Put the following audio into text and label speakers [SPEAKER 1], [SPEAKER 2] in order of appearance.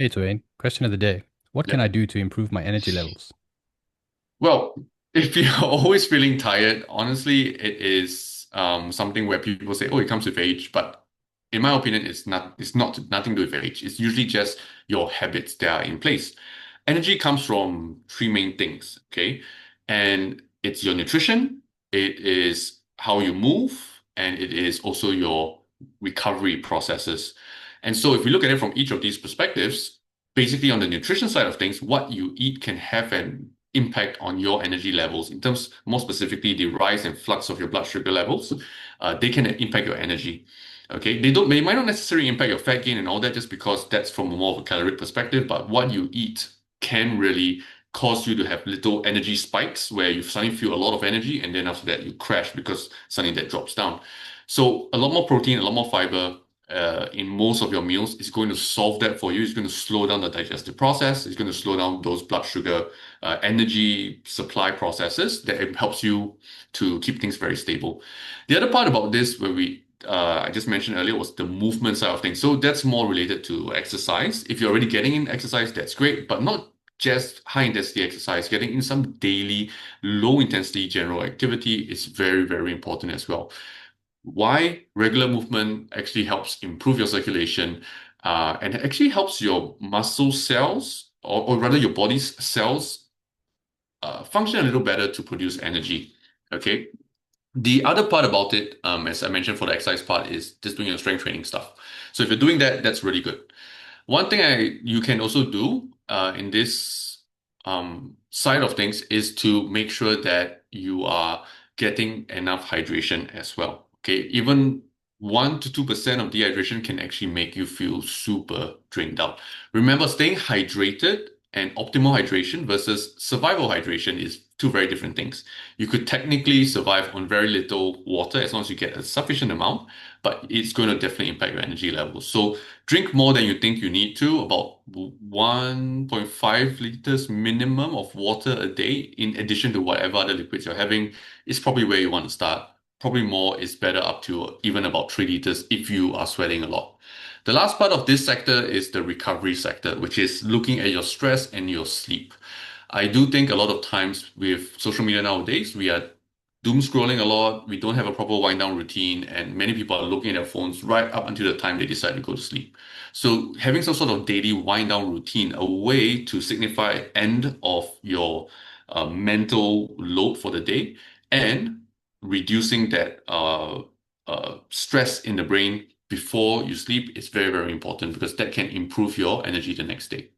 [SPEAKER 1] Hey, Dwayne. Question of the day. What can
[SPEAKER 2] Yeah.
[SPEAKER 1] I do to improve my energy levels?
[SPEAKER 2] Well, if you're always feeling tired, honestly, it is something where people say, "Oh, it comes with age." But in my opinion, it's not. It's not nothing to do with age. It's usually just your habits that are in place. Energy comes from three main things, okay? And it's your nutrition, it is how you move, and it is also your recovery processes. And so if we look at it from each of these perspectives, basically on the nutrition side of things, what you eat can have an impact on your energy levels. In terms, more specifically, the rise and flux of your blood sugar levels, they can impact your energy. Okay, they might not necessarily impact your fat gain and all that just because that's from a more of a caloric perspective, but what you eat can really cause you to have little energy spikes where you suddenly feel a lot of energy and then after that you crash because suddenly that drops down. So a lot more protein, a lot more fiber in most of your meals is going to solve that for you. It's going to slow down the digestive process. It's going to slow down those blood sugar energy supply processes that it helps you to keep things very stable. The other part about this, where I just mentioned earlier, was the movement side of things. So that's more related to exercise. If you're already getting in exercise, that's great, but not just high intensity exercise. Getting in some daily low intensity general activity is very, very important as well. Why regular movement actually helps improve your circulation and it actually helps your muscle cells, or rather your body's cells, function a little better to produce energy. Okay. The other part about it, as I mentioned for the exercise part, is just doing your strength training stuff. So if you're doing that, that's really good. One thing you can also do in this side of things is to make sure that you are getting enough hydration as well. Okay, even 1 to 2% of dehydration can actually make you feel super drained out. Remember, staying hydrated and optimal hydration versus survival hydration is two very different things. You could technically survive on very little water as long as you get a sufficient amount, but it's going to definitely impact your energy levels. So drink more than you think you need to, about 1.5 liters minimum of water a day, in addition to whatever other liquids you're having, is probably where you want to start. Probably more is better, up to even about 3 liters if you are sweating a lot. The last part of this sector is the recovery sector, which is looking at your stress and your sleep. I do think a lot of times with social media nowadays, we are doom scrolling a lot. We don't have a proper wind down routine, and many people are looking at their phones right up until the time they decide to go to sleep. So having some sort of daily wind down routine, a way to signify end of your mental load for the day, and reducing that stress in the brain before you sleep is very, very important because that can improve your energy the next day.